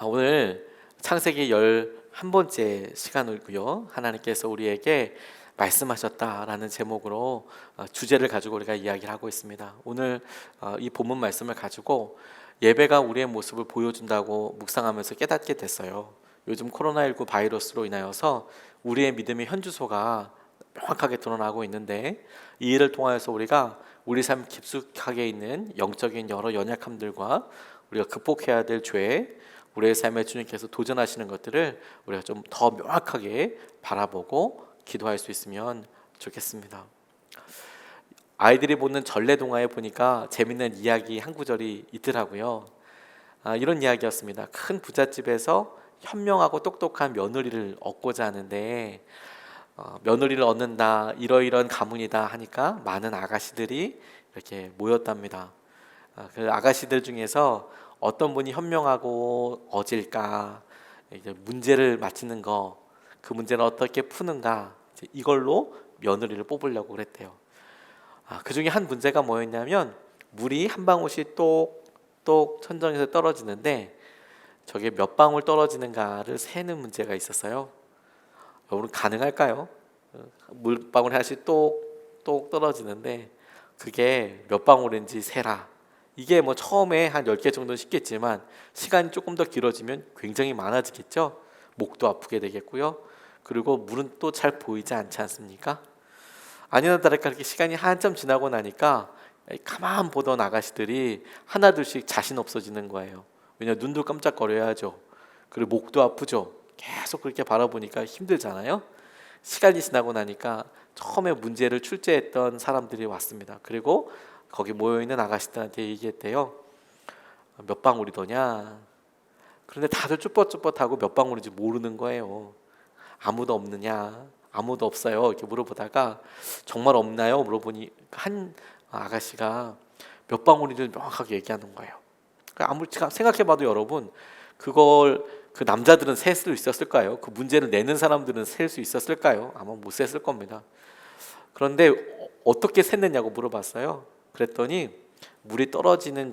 오늘 창세기 11번째 시간이고요. 하나님께서 우리에게 말씀하셨다라는 제목으로 주제를 가지고 우리가 이야기를 하고 있습니다. 오늘 이 본문 말씀을 가지고 예배가 우리의 모습을 보여준다고 묵상하면서 깨닫게 됐어요. 요즘 코로나19 바이러스로 인하여서 우리의 믿음의 현주소가 명확하게 드러나고 있는데, 이 일을 통하여서 우리가 우리 삶 깊숙하게 있는 영적인 여러 연약함들과 우리가 극복해야 될 죄, 우리의 삶에 주님께서 도전하시는 것들을 우리가 좀 더 명확하게 바라보고 기도할 수 있으면 좋겠습니다. 아이들이 보는 전래동화에 보니까 재밌는 이야기 한 구절이 있더라고요. 이런 이야기였습니다. 큰 부잣집에서 현명하고 똑똑한 며느리를 얻고자 하는데, 며느리를 얻는다, 이러이러한 가문이다 하니까 많은 아가씨들이 이렇게 모였답니다. 그 아가씨들 중에서 어떤 분이 현명하고 어질까, 이제 문제를 맞히는 거, 그 문제를 어떻게 푸는가, 이걸로 며느리를 뽑으려고 그랬대요. 그 중에 한 문제가 뭐였냐면, 물이 한 방울씩 똑똑 천정에서 떨어지는데 저게 몇 방울 떨어지는가를 세는 문제가 있었어요. 여러분 가능할까요? 물방울 하나씩 똑똑 떨어지는데 그게 몇 방울인지 세라. 이게 뭐 처음에 한 10개 정도는 쉽겠지만 시간이 조금 더 길어지면 굉장히 많아지겠죠. 목도 아프게 되겠고요. 그리고 물은 또 잘 보이지 않지 않습니까? 아니나 다를까 이렇게 시간이 한참 지나고 나니까 가만 보던 아가씨들이 하나둘씩 자신 없어지는 거예요. 왜냐, 눈도 깜짝거려야죠. 그리고 목도 아프죠. 계속 그렇게 바라보니까 힘들잖아요. 시간이 지나고 나니까 처음에 문제를 출제했던 사람들이 왔습니다. 그리고 거기 모여있는 아가씨들한테 얘기했대요. 몇 방울이더냐? 그런데 다들 쭈뼛쭈뼛하고 몇 방울인지 모르는 거예요. 아무도 없느냐? 아무도 없어요. 이렇게 물어보다가 정말 없나요? 물어보니 한 아가씨가 몇 방울인지 명확하게 얘기하는 거예요. 아무리 생각해봐도 여러분, 그걸 그 남자들은 셀 수 있었을까요? 그 문제를 내는 사람들은 셀 수 있었을까요? 아마 못 셌을 겁니다. 그런데 어떻게 셌느냐고 물어봤어요. 그랬더니 물이 떨어지는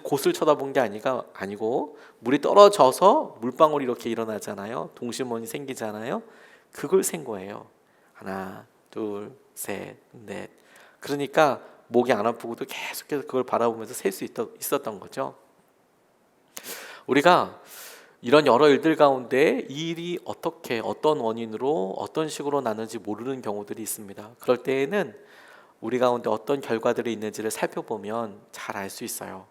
곳을 쳐다본 게 아니고 물이 떨어져서 물방울이 이렇게 일어나잖아요. 동심원이 생기잖아요. 그걸 센 거예요. 하나, 둘, 셋, 넷. 그러니까 목이 안 아프고도 계속해서 그걸 바라보면서 셀 수 있었던 거죠. 우리가 이런 여러 일들 가운데 이 일이 어떻게, 어떤 원인으로, 어떤 식으로 나는지 모르는 경우들이 있습니다. 그럴 때에는 우리 가운데 어떤 결과들이 있는지를 살펴보면 잘 알 수 있어요.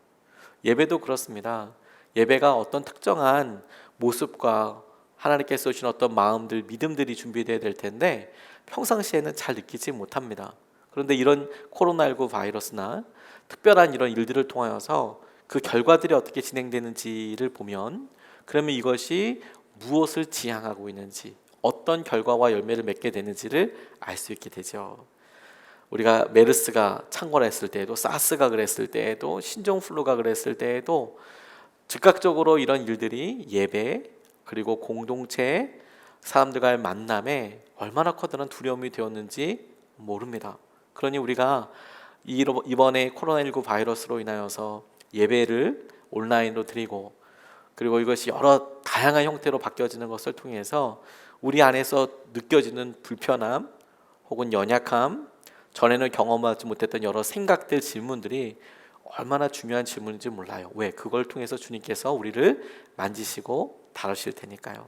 예배도 그렇습니다. 예배가 어떤 특정한 모습과 하나님께서 주신 어떤 마음들, 믿음들이 준비되어야 될 텐데 평상시에는 잘 느끼지 못합니다. 그런데 이런 코로나19 바이러스나 특별한 이런 일들을 통하여서 그 결과들이 어떻게 진행되는지를 보면, 그러면 이것이 무엇을 지향하고 있는지, 어떤 결과와 열매를 맺게 되는지를 알 수 있게 되죠. 우리가 메르스가 창궐했을 때에도, 사스가 그랬을 때에도, 신종플루가 그랬을 때에도 즉각적으로 이런 일들이 예배, 그리고 공동체, 사람들과의 만남에 얼마나 커다란 두려움이 되었는지 모릅니다. 그러니 우리가 이번에 코로나19 바이러스로 인하여서 예배를 온라인으로 드리고, 그리고 이것이 여러 다양한 형태로 바뀌어지는 것을 통해서 우리 안에서 느껴지는 불편함 혹은 연약함, 전에는 경험하지 못했던 여러 생각들, 질문들이 얼마나 중요한 질문인지 몰라요. 왜? 그걸 통해서 주님께서 우리를 만지시고 다루실 테니까요.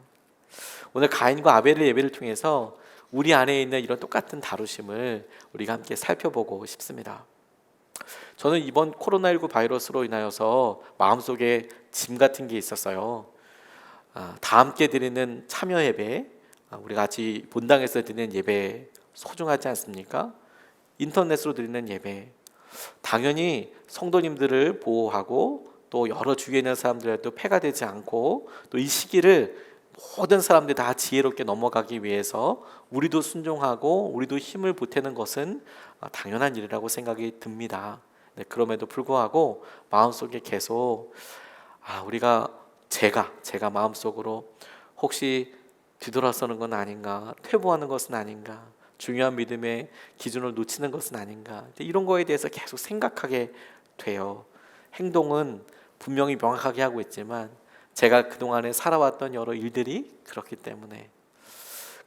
오늘 가인과 아벨의 예배를 통해서 우리 안에 있는 이런 똑같은 다루심을 우리가 함께 살펴보고 싶습니다. 저는 이번 코로나19 바이러스로 인하여서 마음속에 짐 같은 게 있었어요. 다 함께 드리는 참여 예배, 우리가 같이 본당에서 드리는 예배 소중하지 않습니까? 인터넷으로 드리는 예배, 당연히 성도님들을 보호하고 또 여러 주위에 있는 사람들에도 폐가 되지 않고, 또 이 시기를 모든 사람들이 다 지혜롭게 넘어가기 위해서 우리도 순종하고 우리도 힘을 보태는 것은 당연한 일이라고 생각이 듭니다. 네, 그럼에도 불구하고 마음속에 계속 제가 마음속으로 혹시 뒤돌아서는 건 아닌가, 퇴보하는 것은 아닌가, 중요한 믿음의 기준을 놓치는 것은 아닌가, 이런 거에 대해서 계속 생각하게 돼요. 행동은 분명히 명확하게 하고 있지만 제가 그동안에 살아왔던 여러 일들이 그렇기 때문에.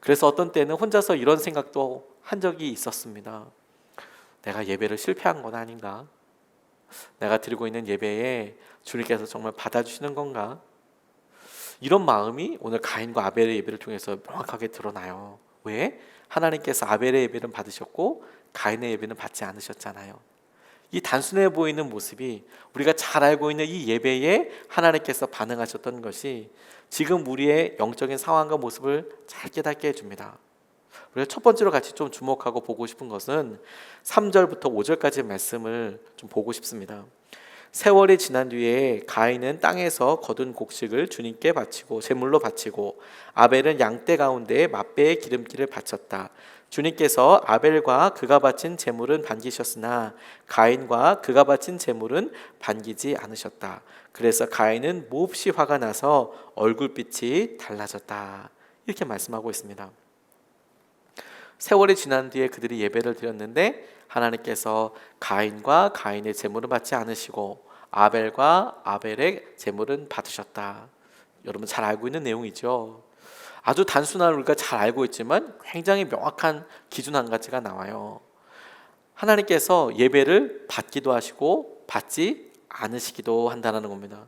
그래서 어떤 때는 혼자서 이런 생각도 한 적이 있었습니다. 내가 예배를 실패한 건 아닌가? 내가 드리고 있는 예배에 주님께서 정말 받아주시는 건가? 이런 마음이 오늘 가인과 아벨의 예배를 통해서 명확하게 드러나요. 왜? 하나님께서 아벨의 예배는 받으셨고 가인의 예배는 받지 않으셨잖아요. 이 단순해 보이는 모습이 우리가 잘 알고 있는 이 예배에 하나님께서 반응하셨던 것이 지금 우리의 영적인 상황과 모습을 잘 깨닫게 해줍니다. 우리가 첫 번째로 같이 좀 주목하고 보고 싶은 것은 3절부터 5절까지의 말씀을 좀 보고 싶습니다. 세월이 지난 뒤에 가인은 땅에서 거둔 곡식을 주님께 바치고 제물로 바치고 아벨은 양떼 가운데에 맛배의 기름기를 바쳤다. 주님께서 아벨과 그가 바친 제물은 반기셨으나 가인과 그가 바친 제물은 반기지 않으셨다. 그래서 가인은 몹시 화가 나서 얼굴빛이 달라졌다. 이렇게 말씀하고 있습니다. 세월이 지난 뒤에 그들이 예배를 드렸는데 하나님께서 가인과 가인의 제물은 받지 않으시고 아벨과 아벨의 제물은 받으셨다. 여러분 잘 알고 있는 내용이죠. 아주 단순한 우리가 잘 알고 있지만 굉장히 명확한 기준 한 가지가 나와요. 하나님께서 예배를 받기도 하시고 받지 않으시기도 한다는 겁니다.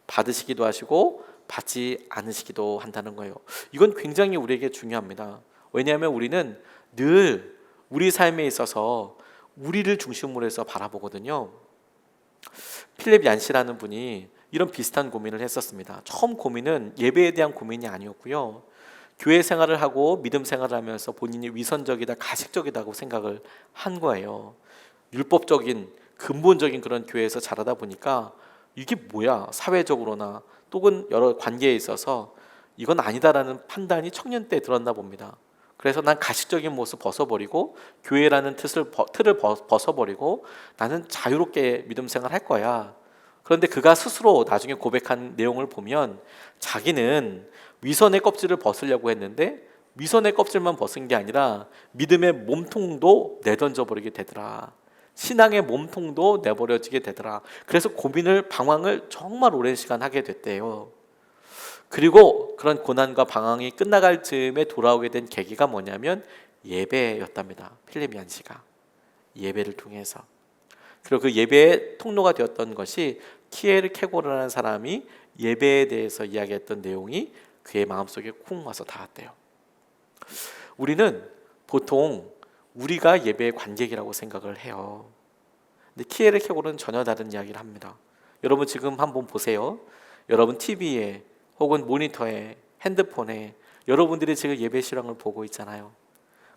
받으시기도 하시고 받지 않으시기도 한다는 거예요. 이건 굉장히 우리에게 중요합니다. 왜냐하면 우리는 늘 우리 삶에 있어서 우리를 중심으로 해서 바라보거든요. 필립 얀시라는 분이 이런 비슷한 고민을 했었습니다. 처음 고민은 예배에 대한 고민이 아니었고요. 교회 생활을 하고 믿음 생활을 하면서 본인이 위선적이다, 가식적이다고 생각을 한 거예요. 율법적인 근본적인 그런 교회에서 자라다 보니까 이게 뭐야, 사회적으로나 또는 여러 관계에 있어서 이건 아니다라는 판단이 청년 때 들었나 봅니다. 그래서 난 가식적인 모습 벗어버리고 교회라는 틀을 벗어버리고 나는 자유롭게 믿음 생활 할 거야. 그런데 그가 스스로 나중에 고백한 내용을 보면 자기는 위선의 껍질을 벗으려고 했는데 위선의 껍질만 벗은 게 아니라 믿음의 몸통도 내던져버리게 되더라. 신앙의 몸통도 내버려지게 되더라. 그래서 방황을 정말 오랜 시간 하게 됐대요. 그리고 그런 고난과 방황이 끝나갈 즈음에 돌아오게 된 계기가 뭐냐면 예배였답니다. 필립 얀시가 예배를 통해서. 그리고 그 예배의 통로가 되었던 것이 키에르케고르라는 사람이 예배에 대해서 이야기했던 내용이 그의 마음속에 쿵 와서 닿았대요. 우리는 보통 우리가 예배의 관객이라고 생각을 해요. 근데 키에르케고르는 전혀 다른 이야기를 합니다. 여러분 지금 한번 보세요. 여러분 TV에 혹은 모니터에 핸드폰에 여러분들이 지금 예배 실황을 보고 있잖아요.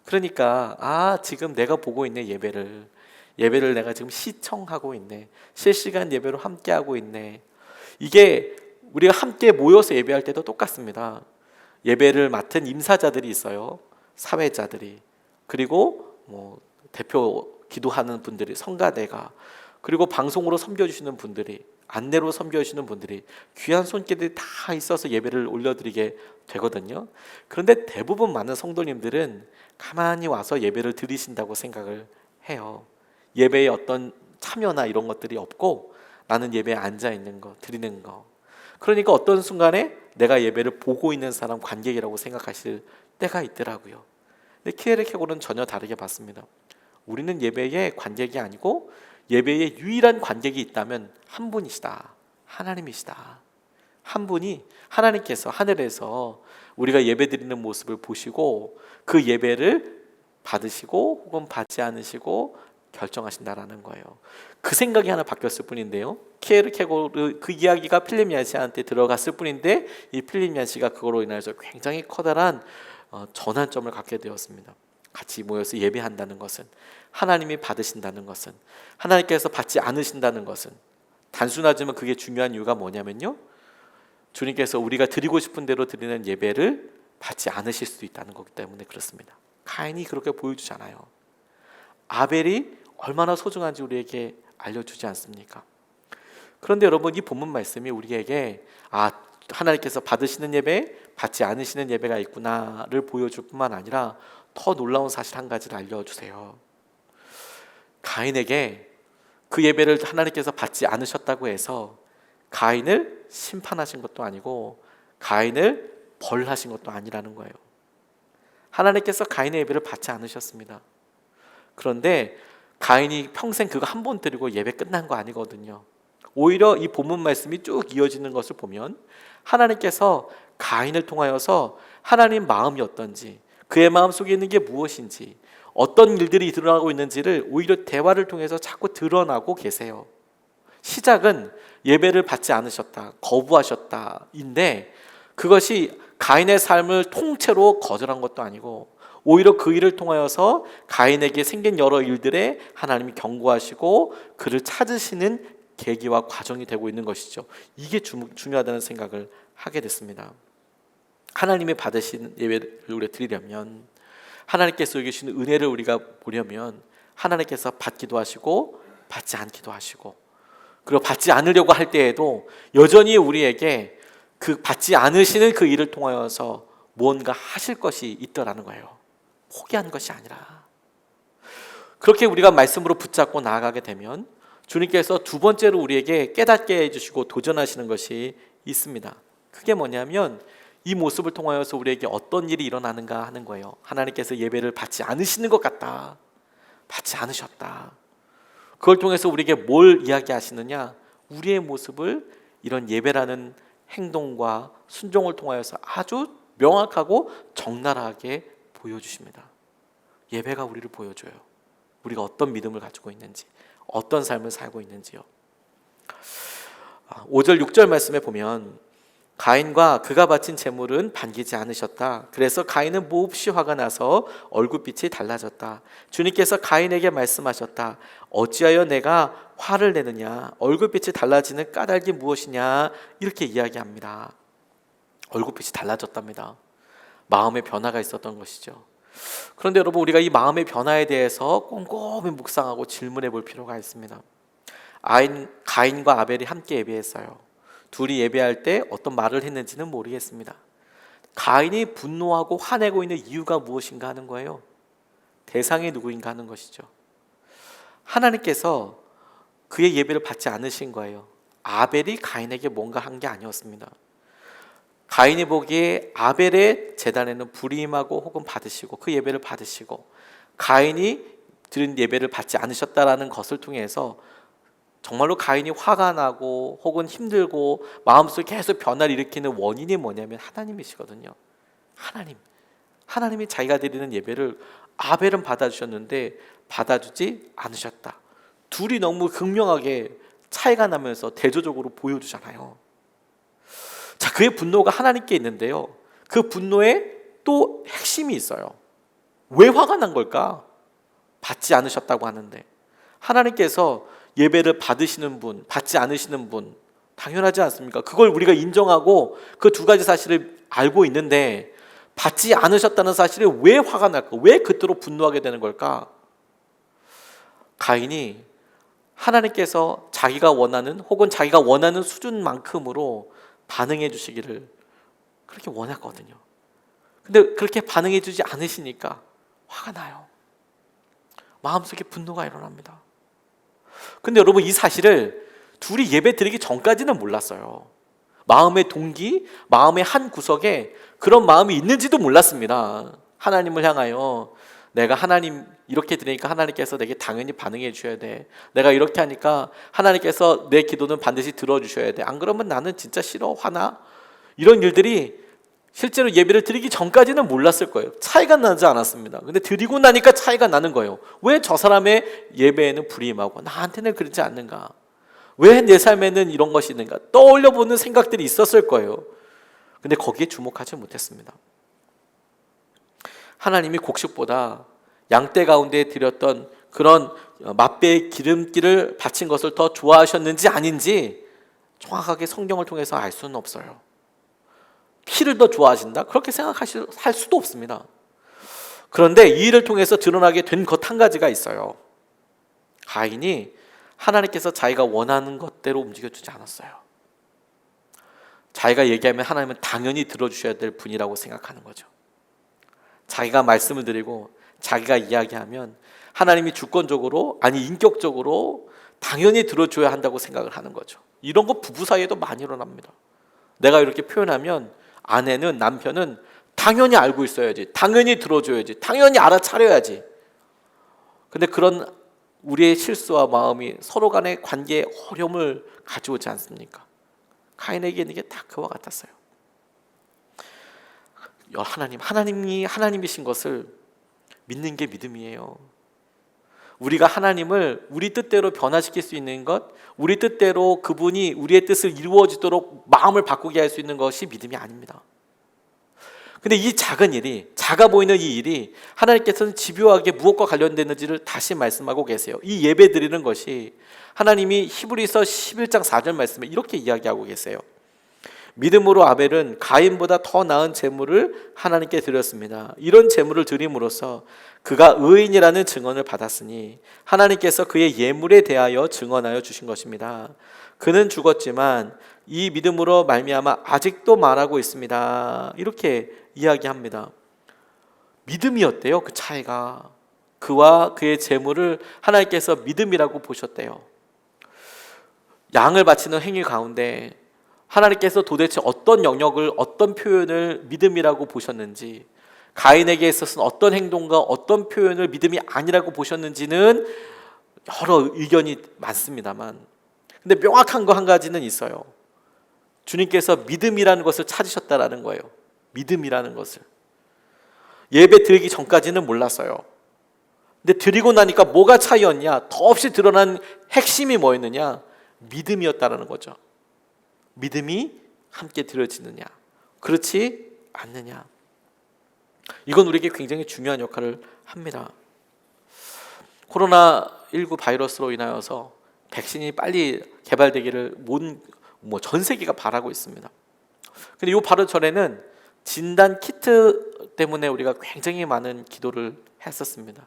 그러니까 지금 내가 보고 있네. 예배를 내가 지금 시청하고 있네. 실시간 예배로 함께하고 있네. 이게 우리가 함께 모여서 예배할 때도 똑같습니다. 예배를 맡은 임사자들이 있어요. 사회자들이. 그리고 대표 기도하는 분들이, 성가대가, 그리고 방송으로 섬겨주시는 분들이, 안내로 섬겨주시는 분들이, 귀한 손길들이 다 있어서 예배를 올려드리게 되거든요. 그런데 대부분 많은 성도님들은 가만히 와서 예배를 드리신다고 생각을 해요. 예배에 어떤 참여나 이런 것들이 없고 나는 예배에 앉아있는 거, 드리는 거. 그러니까 어떤 순간에 내가 예배를 보고 있는 사람, 관객이라고 생각하실 때가 있더라고요. 근데 키에르케고르는 전혀 다르게 봤습니다. 우리는 예배의 관객이 아니고 예배의 유일한 관객이 있다면 한 분이시다. 하나님이시다. 한 분이, 하나님께서 하늘에서 우리가 예배드리는 모습을 보시고 그 예배를 받으시고 혹은 받지 않으시고 결정하신다라는 거예요. 그 생각이 하나 바뀌었을 뿐인데요. 키에르케고르 그 이야기가 필립 얀시한테 들어갔을 뿐인데 이 필립 얀시가 그거로 인해서 굉장히 커다란 전환점을 갖게 되었습니다. 같이 모여서 예배한다는 것은, 하나님이 받으신다는 것은, 하나님께서 받지 않으신다는 것은, 단순하지만 그게 중요한 이유가 뭐냐면요, 주님께서 우리가 드리고 싶은 대로 드리는 예배를 받지 않으실 수도 있다는 거기 때문에 그렇습니다. 가인이 그렇게 보여주잖아요. 아벨이 얼마나 소중한지 우리에게 알려주지 않습니까? 그런데 여러분, 이 본문 말씀이 우리에게 하나님께서 받으시는 예배, 받지 않으시는 예배가 있구나를 보여줄 뿐만 아니라 더 놀라운 사실 한 가지를 알려주세요. 가인에게 그 예배를 하나님께서 받지 않으셨다고 해서 가인을 심판하신 것도 아니고 가인을 벌하신 것도 아니라는 거예요. 하나님께서 가인의 예배를 받지 않으셨습니다. 그런데 가인이 평생 그거 한 번 드리고 예배 끝난 거 아니거든요. 오히려 이 본문 말씀이 쭉 이어지는 것을 보면 하나님께서 가인을 통하여서 하나님 마음이 어떤지, 그의 마음 속에 있는 게 무엇인지, 어떤 일들이 드러나고 있는지를 오히려 대화를 통해서 자꾸 드러나고 계세요. 시작은 예배를 받지 않으셨다, 거부하셨다인데 그것이 가인의 삶을 통째로 거절한 것도 아니고 오히려 그 일을 통하여서 가인에게 생긴 여러 일들에 하나님이 경고하시고 그를 찾으시는 계기와 과정이 되고 있는 것이죠. 이게 중요하다는 생각을 하게 됐습니다. 하나님이 받으신 예배를 우리가 드리려면, 하나님께서 주시는 은혜를 우리가 보려면 하나님께서 받기도 하시고 받지 않기도 하시고, 그리고 받지 않으려고 할 때에도 여전히 우리에게 그 받지 않으시는 그 일을 통하여서 무언가 하실 것이 있더라는 거예요. 포기한 것이 아니라. 그렇게 우리가 말씀으로 붙잡고 나아가게 되면 주님께서 두 번째로 우리에게 깨닫게 해주시고 도전하시는 것이 있습니다. 그게 뭐냐면 이 모습을 통하여서 우리에게 어떤 일이 일어나는가 하는 거예요. 하나님께서 예배를 받지 않으시는 것 같다, 받지 않으셨다. 그걸 통해서 우리에게 뭘 이야기하시느냐, 우리의 모습을 이런 예배라는 행동과 순종을 통하여서 아주 명확하고 적나라하게 보여주십니다. 예배가 우리를 보여줘요. 우리가 어떤 믿음을 가지고 있는지, 어떤 삶을 살고 있는지요. 5절 6절 말씀에 보면 가인과 그가 바친 제물은 반기지 않으셨다. 그래서 가인은 몹시 화가 나서 얼굴빛이 달라졌다. 주님께서 가인에게 말씀하셨다. 어찌하여 내가 화를 내느냐? 얼굴빛이 달라지는 까닭이 무엇이냐? 이렇게 이야기합니다. 얼굴빛이 달라졌답니다. 마음의 변화가 있었던 것이죠. 그런데 여러분, 우리가 이 마음의 변화에 대해서 꼼꼼히 묵상하고 질문해 볼 필요가 있습니다. 가인과 아벨이 함께 예배했어요. 둘이 예배할 때 어떤 말을 했는지는 모르겠습니다. 가인이 분노하고 화내고 있는 이유가 무엇인가 하는 거예요. 대상이 누구인가 하는 것이죠. 하나님께서 그의 예배를 받지 않으신 거예요. 아벨이 가인에게 뭔가 한 게 아니었습니다. 가인이 보기에 아벨의 제단에는 불임하고 혹은 받으시고 그 예배를 받으시고 가인이 드린 예배를 받지 않으셨다라는 것을 통해서 정말로 가인이 화가 나고 혹은 힘들고 마음속에 계속 변화를 일으키는 원인이 뭐냐면 하나님이시거든요. 하나님이 자기가 드리는 예배를 아벨은 받아주셨는데 받아주지 않으셨다. 둘이 너무 극명하게 차이가 나면서 대조적으로 보여주잖아요. 자, 그의 분노가 하나님께 있는데요, 그 분노에 또 핵심이 있어요. 왜 화가 난 걸까? 받지 않으셨다고 하는데 하나님께서 예배를 받으시는 분, 받지 않으시는 분, 당연하지 않습니까? 그걸 우리가 인정하고 그 두 가지 사실을 알고 있는데 받지 않으셨다는 사실에 왜 화가 날까? 왜 그토록 분노하게 되는 걸까? 가인이 하나님께서 자기가 원하는 혹은 자기가 원하는 수준만큼으로 반응해 주시기를 그렇게 원했거든요. 근데 그렇게 반응해 주지 않으시니까 화가 나요. 마음속에 분노가 일어납니다. 근데 여러분, 이 사실을 둘이 예배 드리기 전까지는 몰랐어요. 마음의 동기, 마음의 한 구석에 그런 마음이 있는지도 몰랐습니다. 하나님을 향하여 내가 하나님 이렇게 드리니까 하나님께서 내게 당연히 반응해 주셔야 돼. 내가 이렇게 하니까 하나님께서 내 기도는 반드시 들어주셔야 돼. 안 그러면 나는 진짜 싫어, 화나. 이런 일들이 실제로 예배를 드리기 전까지는 몰랐을 거예요. 차이가 나지 않았습니다. 근데 드리고 나니까 차이가 나는 거예요. 왜 저 사람의 예배에는 불임하고 나한테는 그러지 않는가? 왜 내 삶에는 이런 것이 있는가? 떠올려보는 생각들이 있었을 거예요. 근데 거기에 주목하지 못했습니다. 하나님이 곡식보다 양떼 가운데 드렸던 그런 맛배의 기름기를 바친 것을 더 좋아하셨는지 아닌지 정확하게 성경을 통해서 알 수는 없어요. 피를 더 좋아하신다? 그렇게 생각할 수도 없습니다. 그런데 이 일을 통해서 드러나게 된 것 한 가지가 있어요. 가인이 하나님께서 자기가 원하는 것대로 움직여주지 않았어요. 자기가 얘기하면 하나님은 당연히 들어주셔야 될 분이라고 생각하는 거죠. 자기가 말씀을 드리고 자기가 이야기하면 하나님이 주권적으로, 아니 인격적으로 당연히 들어줘야 한다고 생각을 하는 거죠. 이런 거 부부 사이에도 많이 일어납니다. 내가 이렇게 표현하면 아내는, 남편은 당연히 알고 있어야지, 당연히 들어줘야지, 당연히 알아차려야지. 근데 그런 우리의 실수와 마음이 서로 간의 관계에 어려움을 가져오지 않습니까? 가인에게 있는 게 다 그와 같았어요. 하나님이 하나님이신 것을 믿는 게 믿음이에요. 우리가 하나님을 우리 뜻대로 변화시킬 수 있는 것, 우리 뜻대로 그분이 우리의 뜻을 이루어지도록 마음을 바꾸게 할 수 있는 것이 믿음이 아닙니다. 근데 이 작은 일이, 작아 보이는 이 일이 하나님께서는 집요하게 무엇과 관련되는지를 다시 말씀하고 계세요. 이 예배 드리는 것이 하나님이 히브리서 11장 4절 말씀에 이렇게 이야기하고 계세요. 믿음으로 아벨은 가인보다 더 나은 제물을 하나님께 드렸습니다. 이런 제물을 드림으로써 그가 의인이라는 증언을 받았으니 하나님께서 그의 예물에 대하여 증언하여 주신 것입니다. 그는 죽었지만 이 믿음으로 말미암아 아직도 말하고 있습니다. 이렇게 이야기합니다. 믿음이었대요. 그 차이가. 그와 그의 제물을 하나님께서 믿음이라고 보셨대요. 양을 바치는 행위 가운데 하나님께서 도대체 어떤 영역을, 어떤 표현을 믿음이라고 보셨는지, 가인에게 있어서는 어떤 행동과 어떤 표현을 믿음이 아니라고 보셨는지는 여러 의견이 많습니다만, 근데 명확한 거 한 가지는 있어요. 주님께서 믿음이라는 것을 찾으셨다라는 거예요. 믿음이라는 것을. 예배 드리기 전까지는 몰랐어요. 근데 드리고 나니까 뭐가 차이였냐? 더없이 드러난 핵심이 뭐였느냐? 믿음이었다라는 거죠. 믿음이 함께 드려지느냐, 그렇지 않느냐. 이건 우리에게 굉장히 중요한 역할을 합니다. 코로나19 바이러스로 인하여서 백신이 빨리 개발되기를 전 세계가 바라고 있습니다. 근데 이 바로 전에는 진단 키트 때문에 우리가 굉장히 많은 기도를 했었습니다.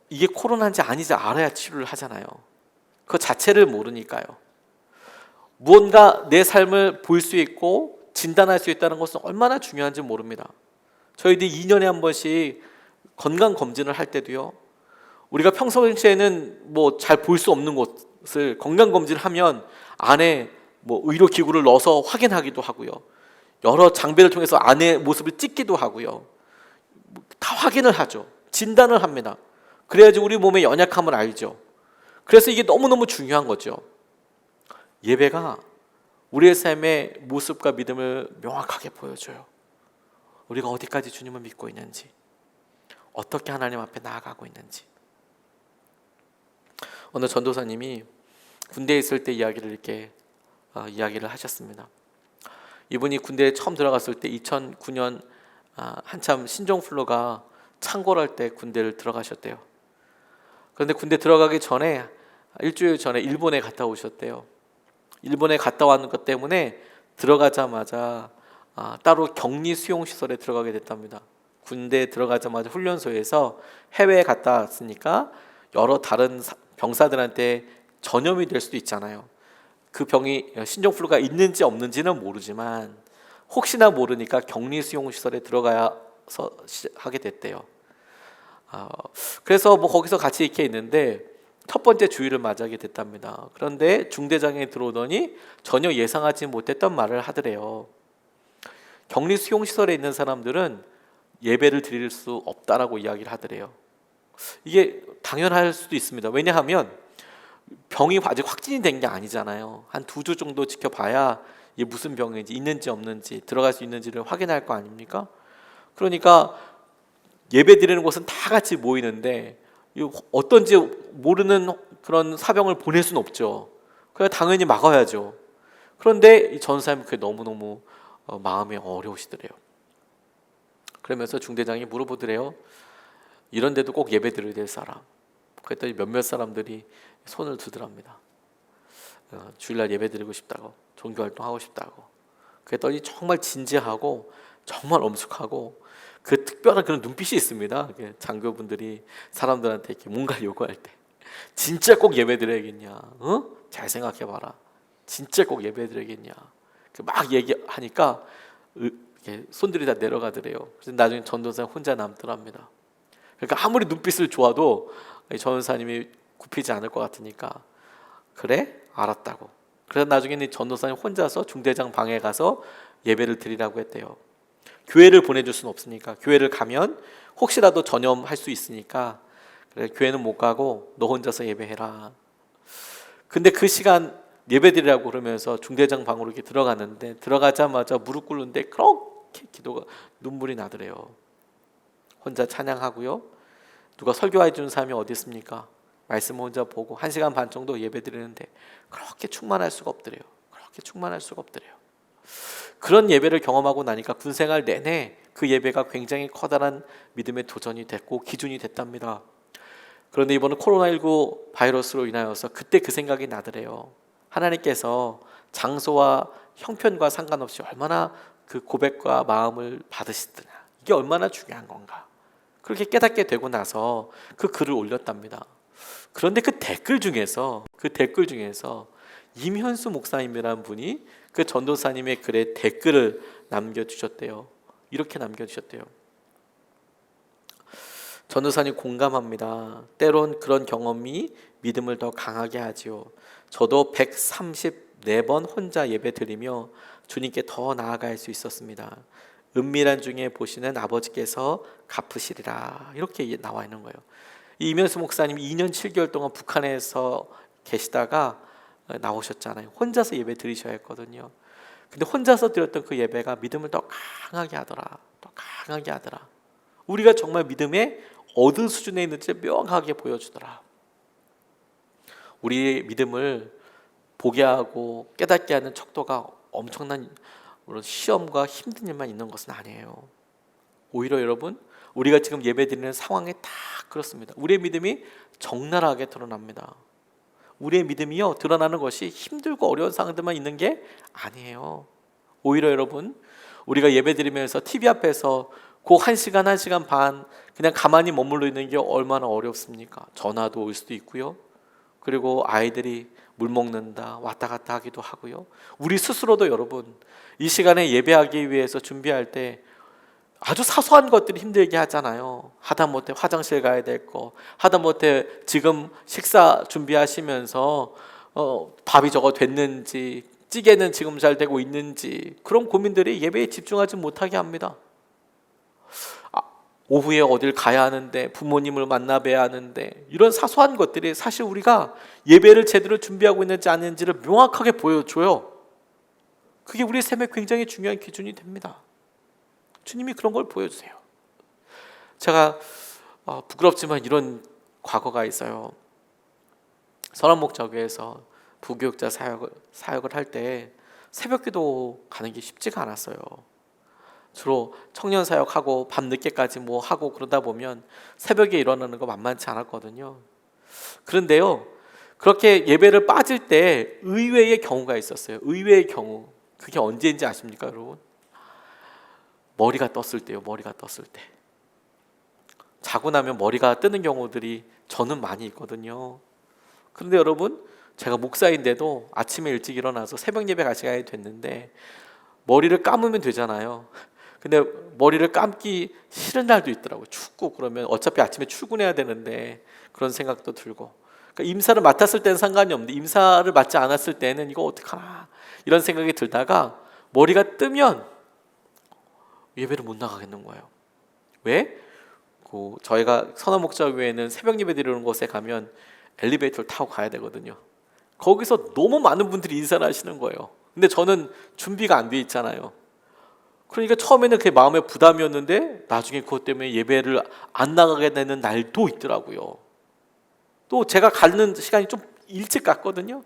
이게 코로나인지 아닌지 알아야 치료를 하잖아요. 그 자체를 모르니까요. 무언가 내 삶을 볼 수 있고 진단할 수 있다는 것은 얼마나 중요한지 모릅니다. 저희들이 2년에 한 번씩 건강검진을 할 때도요, 우리가 평소에는 잘 볼 수 없는 것을 건강검진을 하면 안에 의료기구를 넣어서 확인하기도 하고요, 여러 장비를 통해서 안의 모습을 찍기도 하고요, 다 확인을 하죠. 진단을 합니다. 그래야지 우리 몸의 연약함을 알죠. 그래서 이게 너무너무 중요한 거죠. 예배가 우리의 삶의 모습과 믿음을 명확하게 보여줘요. 우리가 어디까지 주님을 믿고 있는지, 어떻게 하나님 앞에 나아가고 있는지. 어느 전도사님이 군대에 있을 때 이야기를 하셨습니다. 이분이 군대에 처음 들어갔을 때 2009년 한참 신종플루가 창궐할 때 군대를 들어가셨대요. 그런데 군대 들어가기 전에 일주일 전에 일본에 갔다 오셨대요. 일본에 갔다 왔는 것 때문에 들어가자마자 따로 격리 수용 시설에 들어가게 됐답니다. 군대에 들어가자마자 훈련소에서 해외에 갔다 왔으니까 여러 다른 병사들한테 전염이 될 수도 있잖아요. 그 병이 신종플루가 있는지 없는지는 모르지만 혹시나 모르니까 격리 수용 시설에 들어가서 하게 됐대요. 그래서 거기서 같이 이렇게 있는데 첫 번째 주일을 맞이하게 됐답니다. 그런데 중대장에 들어오더니 전혀 예상하지 못했던 말을 하더래요. 격리 수용 시설에 있는 사람들은 예배를 드릴 수 없다라고 이야기를 하더래요. 이게 당연할 수도 있습니다. 왜냐하면 병이 아직 확진이 된 게 아니잖아요. 한 2주 정도 지켜봐야 이게 무슨 병인지, 있는지 없는지, 들어갈 수 있는지를 확인할 거 아닙니까? 그러니까 예배 드리는 곳은 다 같이 모이는데 어떤지 모르는 그런 사병을 보낼 수는 없죠. 그래서 당연히 막아야죠. 그런데 이 전사님은 그게 너무너무 마음이 어려우시더래요. 그러면서 중대장이 물어보더래요. 이런 데도 꼭 예배 드려야 될 사람. 그랬더니 몇몇 사람들이 손을 들더랍니다. 주일날 예배 드리고 싶다고, 종교활동하고 싶다고. 그랬더니 정말 진지하고 정말 엄숙하고 그 특별한 그런 눈빛이 있습니다. 장교분들이 사람들한테 이렇게 뭔가를 요구할 때 진짜 꼭 예배 드려야겠냐? 잘 생각해봐라. 진짜 꼭 예배 드려야겠냐? 막 얘기하니까 손들이 다 내려가더래요. 그래서 나중에 전도사 혼자 남더랍니다. 그러니까 아무리 눈빛을 좋아도 전도사님이 굽히지 않을 것 같으니까 그래? 알았다고. 그래서 나중에는 전도사님 혼자서 중대장 방에 가서 예배를 드리라고 했대요. 교회를 보내줄 수는 없으니까 교회를 가면 혹시라도 전염할 수 있으니까 그래, 교회는 못 가고 너 혼자서 예배해라. 근데 그 시간 예배드리라고 그러면서 중대장 방으로 이렇게 들어갔는데 들어가자마자 무릎 꿇는데 그렇게 기도가 눈물이 나더래요. 혼자 찬양하고요. 누가 설교해 주는 사람이 어디 있습니까? 말씀 혼자 보고 1시간 반 정도 예배드리는데 그렇게 충만할 수가 없더래요. 그렇게 충만할 수가 없더래요. 그런 예배를 경험하고 나니까 군생활 내내 그 예배가 굉장히 커다란 믿음의 도전이 됐고 기준이 됐답니다. 그런데 이번에 코로나19 바이러스로 인하여서 그때 그 생각이 나더래요. 하나님께서 장소와 형편과 상관없이 얼마나 그 고백과 마음을 받으시드냐, 이게 얼마나 중요한 건가, 그렇게 깨닫게 되고 나서 그 글을 올렸답니다. 그런데 그 댓글 중에서 임현수 목사님이라는 분이 그 전도사님의 글에 댓글을 남겨주셨대요. 이렇게 남겨주셨대요. 전도사님 공감합니다. 때론 그런 경험이 믿음을 더 강하게 하지요. 저도 134번 혼자 예배 드리며 주님께 더 나아갈 수 있었습니다. 은밀한 중에 보시는 아버지께서 갚으시리라, 이렇게 나와 있는 거예요. 이 이면수 목사님 2년 7개월 동안 북한에서 계시다가 나오셨잖아요. 혼자서 예배 드리셔야 했거든요. 근데 혼자서 드렸던 그 예배가 믿음을 더 강하게 하더라. 더 강하게 하더라. 우리가 정말 믿음의 어느 수준에 있는지 명확하게 보여주더라. 우리의 믿음을 보게 하고 깨닫게 하는 척도가 엄청난 물론 시험과 힘든 일만 있는 것은 아니에요. 오히려 여러분, 우리가 지금 예배드리는 상황에 다 그렇습니다. 우리의 믿음이 적나라하게 드러납니다. 우리의 믿음이요, 드러나는 것이 힘들고 어려운 상황들만 있는 게 아니에요. 오히려 여러분, 우리가 예배드리면서 TV 앞에서 그 1시간, 1시간 반 그냥 가만히 머물러 있는 게 얼마나 어렵습니까? 전화도 올 수도 있고요. 그리고 아이들이 물 먹는다 왔다 갔다 하기도 하고요. 우리 스스로도 여러분, 이 시간에 예배하기 위해서 준비할 때 아주 사소한 것들이 힘들게 하잖아요. 하다못해 화장실 가야 될 거, 하다못해 지금 식사 준비하시면서 밥이 저거 됐는지, 찌개는 지금 잘 되고 있는지, 그런 고민들이 예배에 집중하지 못하게 합니다. 오후에 어딜 가야 하는데, 부모님을 만나 뵈야 하는데, 이런 사소한 것들이 사실 우리가 예배를 제대로 준비하고 있는지 아닌지를 명확하게 보여줘요. 그게 우리의 삶에 굉장히 중요한 기준이 됩니다. 주님이 그런 걸 보여주세요. 제가 부끄럽지만 이런 과거가 있어요. 선한목자교회에서 부교육자 사역을 할 때 새벽기도 가는 게 쉽지가 않았어요. 주로 청년 사역하고 밤늦게까지 뭐 하고 그러다 보면 새벽에 일어나는 거 만만치 않았거든요. 그런데요, 그렇게 예배를 빠질 때 의외의 경우가 있었어요. 의외의 경우. 그게 언제인지 아십니까, 여러분? 머리가 떴을 때요. 머리가 떴을 때. 자고 나면 머리가 뜨는 경우들이 저는 많이 있거든요. 그런데 여러분, 제가 목사인데도 아침에 일찍 일어나서 새벽 예배 같이 가야 됐는데 머리를 감으면 되잖아요. 근데 머리를 감기 싫은 날도 있더라고요. 춥고 그러면 어차피 아침에 출근해야 되는데 그런 생각도 들고. 그러니까 임사를 맡았을 때는 상관이 없는데 임사를 맡지 않았을 때는 이거 어떡하나 이런 생각이 들다가 머리가 뜨면 예배를 못 나가겠는 거예요. 왜? 저희가 선한목자교회는 새벽 예배 드리는 곳에 가면 엘리베이터를 타고 가야 되거든요. 거기서 너무 많은 분들이 인사를 하시는 거예요. 근데 저는 준비가 안 돼 있잖아요. 그러니까 처음에는 그게 마음의 부담이었는데 나중에 그것 때문에 예배를 안 나가게 되는 날도 있더라고요. 또 제가 가는 시간이 좀 일찍 갔거든요.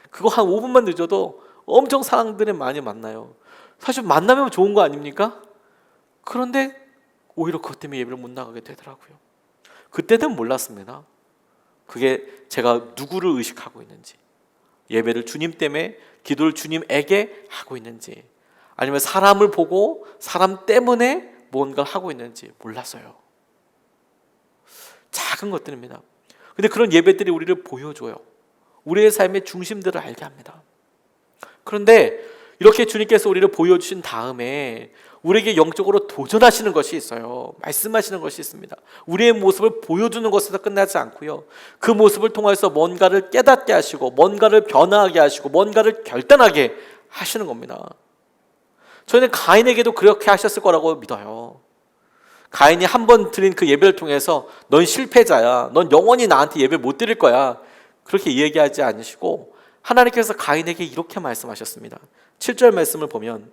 그거 한 5분만 늦어도 엄청 사람들이 많이 만나요. 사실 만나면 좋은 거 아닙니까? 그런데 오히려 그것 때문에 예배를 못 나가게 되더라고요. 그때는 몰랐습니다. 그게 제가 누구를 의식하고 있는지, 예배를 주님 때문에, 기도를 주님에게 하고 있는지, 아니면 사람을 보고 사람 때문에 뭔가를 하고 있는지 몰랐어요. 작은 것들입니다. 근데 그런 예배들이 우리를 보여줘요. 우리의 삶의 중심들을 알게 합니다. 그런데 이렇게 주님께서 우리를 보여주신 다음에 우리에게 영적으로 도전하시는 것이 있어요. 말씀하시는 것이 있습니다. 우리의 모습을 보여주는 것에서 끝나지 않고요, 그 모습을 통해서 뭔가를 깨닫게 하시고 뭔가를 변화하게 하시고 뭔가를 결단하게 하시는 겁니다. 저희는 가인에게도 그렇게 하셨을 거라고 믿어요. 가인이 한 번 드린 그 예배를 통해서 넌 실패자야, 넌 영원히 나한테 예배 못 드릴 거야, 그렇게 얘기하지 않으시고 하나님께서 가인에게 이렇게 말씀하셨습니다. 7절 말씀을 보면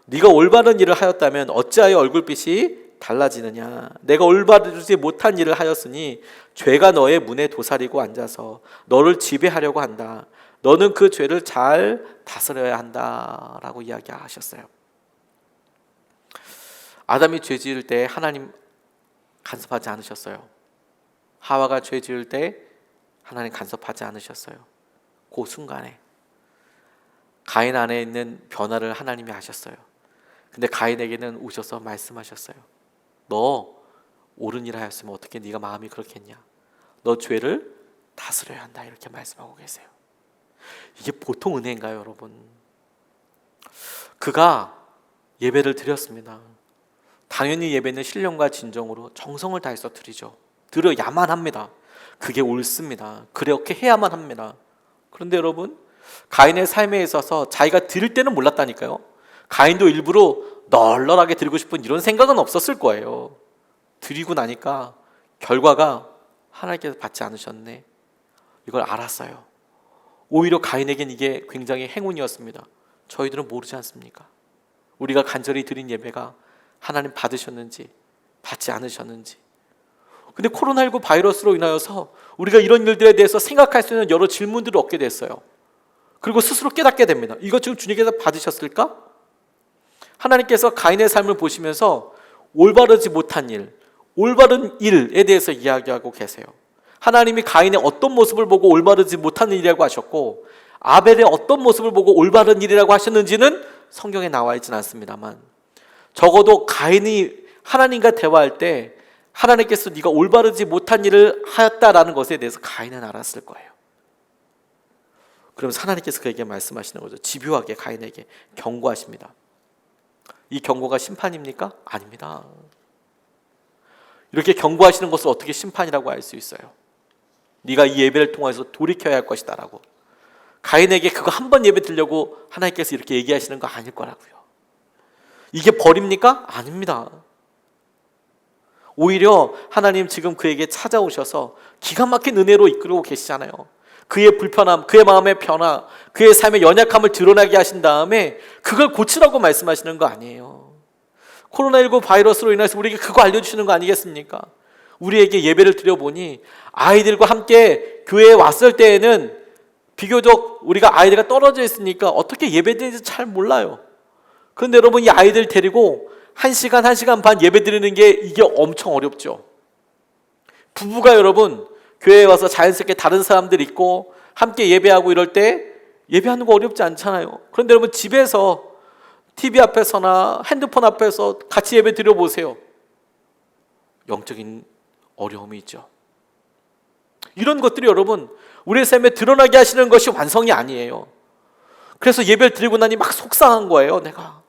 네가 올바른 일을 하였다면 어찌하여 얼굴빛이 달라지느냐. 내가 올바르지 못한 일을 하였으니 죄가 너의 문에 도사리고 앉아서 너를 지배하려고 한다. 너는 그 죄를 잘 다스려야 한다라고 이야기하셨어요. 아담이 죄 지을 때 하나님 간섭하지 않으셨어요. 하와가 죄 지을 때 하나님 간섭하지 않으셨어요. 그 순간에 가인 안에 있는 변화를 하나님이 하셨어요. 근데 가인에게는 오셔서 말씀하셨어요. 너 옳은 일 하였으면 어떻게 네가 마음이 그렇겠냐. 너 죄를 다스려야 한다, 이렇게 말씀하고 계세요. 이게 보통 은혜인가요, 여러분? 그가 예배를 드렸습니다. 당연히 예배는 신령과 진정으로 정성을 다해서 드리죠. 드려야만 합니다. 그게 옳습니다. 그렇게 해야만 합니다. 그런데 여러분, 가인의 삶에 있어서 자기가 드릴 때는 몰랐다니까요. 가인도 일부러 널널하게 드리고 싶은 이런 생각은 없었을 거예요. 드리고 나니까 결과가 하나님께서 받지 않으셨네, 이걸 알았어요. 오히려 가인에겐 이게 굉장히 행운이었습니다. 저희들은 모르지 않습니까? 우리가 간절히 드린 예배가 하나님 받으셨는지 받지 않으셨는지. 근데 코로나19 바이러스로 인하여서 우리가 이런 일들에 대해서 생각할 수 있는 여러 질문들을 얻게 됐어요. 그리고 스스로 깨닫게 됩니다. 이거 지금 주님께서 받으셨을까? 하나님께서 가인의 삶을 보시면서 올바르지 못한 일, 올바른 일에 대해서 이야기하고 계세요. 하나님이 가인의 어떤 모습을 보고 올바르지 못한 일이라고 하셨고 아벨의 어떤 모습을 보고 올바른 일이라고 하셨는지는 성경에 나와 있지는 않습니다만, 적어도 가인이 하나님과 대화할 때 하나님께서 네가 올바르지 못한 일을 하였다라는 것에 대해서 가인은 알았을 거예요. 그러면서 하나님께서 그에게 말씀하시는 거죠. 집요하게 가인에게 경고하십니다. 이 경고가 심판입니까? 아닙니다. 이렇게 경고하시는 것을 어떻게 심판이라고 할 수 있어요? 네가 이 예배를 통해서 돌이켜야 할 것이다 라고. 가인에게 그거 한 번 예배 드리려고 하나님께서 이렇게 얘기하시는 거 아닐 거라고요. 이게 벌입니까? 아닙니다. 오히려 하나님 지금 그에게 찾아오셔서 기가 막힌 은혜로 이끌고 계시잖아요. 그의 불편함, 그의 마음의 변화, 그의 삶의 연약함을 드러나게 하신 다음에 그걸 고치라고 말씀하시는 거 아니에요. 코로나19 바이러스로 인해서 우리에게 그거 알려주시는 거 아니겠습니까? 우리에게 예배를 드려보니 아이들과 함께 교회에 왔을 때에는 비교적 우리가 아이들과 떨어져 있으니까 어떻게 예배드리는지 잘 몰라요. 그런데 여러분, 이 아이들 데리고 1시간, 1시간 반 예배 드리는 게 이게 엄청 어렵죠. 부부가 여러분 교회에 와서 자연스럽게 다른 사람들 있고 함께 예배하고 이럴 때 예배하는 거 어렵지 않잖아요. 그런데 여러분 집에서 TV 앞에서나 핸드폰 앞에서 같이 예배 드려보세요. 영적인 어려움이 있죠. 이런 것들이 여러분 우리의 삶에 드러나게 하시는 것이 완성이 아니에요. 그래서 예배를 드리고 나니 막 속상한 거예요. 내가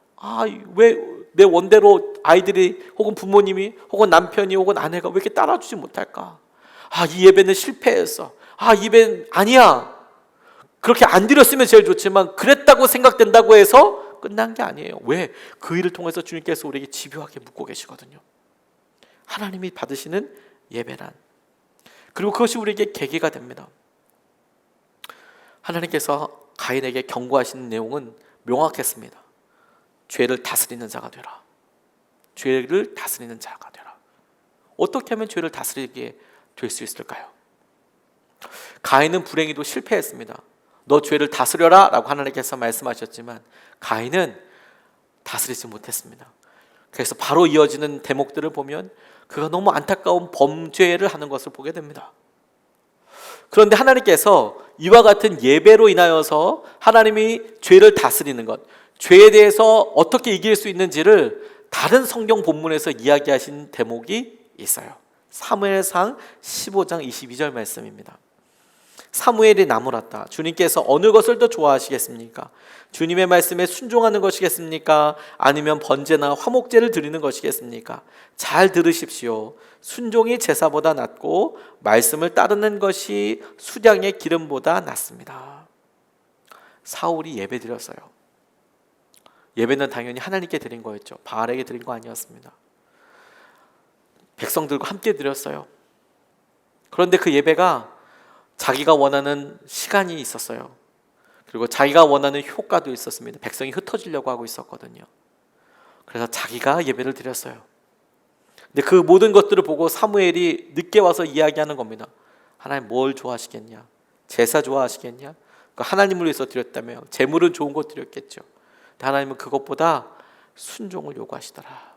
왜 내 원대로 아이들이 혹은 부모님이 혹은 남편이 혹은 아내가 왜 이렇게 따라주지 못할까? 이 예배는 실패했어. 이 예배는 아니야. 그렇게 안 드렸으면 제일 좋지만 그랬다고 생각된다고 해서 끝난 게 아니에요. 왜? 그 일을 통해서 주님께서 우리에게 집요하게 묻고 계시거든요. 하나님이 받으시는 예배란. 그리고 그것이 우리에게 계기가 됩니다. 하나님께서 가인에게 경고하시는 내용은 명확했습니다. 죄를 다스리는 자가 되라. 죄를 다스리는 자가 되라. 어떻게 하면 죄를 다스리게 될 수 있을까요? 가인은 불행히도 실패했습니다. 너 죄를 다스려라 라고 하나님께서 말씀하셨지만 가인은 다스리지 못했습니다. 그래서 바로 이어지는 대목들을 보면 그가 너무 안타까운 범죄를 하는 것을 보게 됩니다. 그런데 하나님께서 이와 같은 예배로 인하여서 하나님이 죄를 다스리는 것, 죄에 대해서 어떻게 이길 수 있는지를 다른 성경 본문에서 이야기하신 대목이 있어요. 사무엘상 15장 22절 말씀입니다. 사무엘이 나무랐다. 주님께서 어느 것을 더 좋아하시겠습니까? 주님의 말씀에 순종하는 것이겠습니까? 아니면 번제나 화목제를 드리는 것이겠습니까? 잘 들으십시오. 순종이 제사보다 낫고 말씀을 따르는 것이 수량의 기름보다 낫습니다. 사울이 예배 드렸어요. 예배는 당연히 하나님께 드린 거였죠. 바알에게 드린 거 아니었습니다. 백성들과 함께 드렸어요. 그런데 그 예배가 자기가 원하는 시간이 있었어요. 그리고 자기가 원하는 효과도 있었습니다. 백성이 흩어지려고 하고 있었거든요. 그래서 자기가 예배를 드렸어요. 근데 그 모든 것들을 보고 사무엘이 늦게 와서 이야기하는 겁니다. 하나님 뭘 좋아하시겠냐? 제사 좋아하시겠냐? 하나님을 위해서 드렸다며 제물은 좋은 것 드렸겠죠. 근데 하나님은 그것보다 순종을 요구하시더라.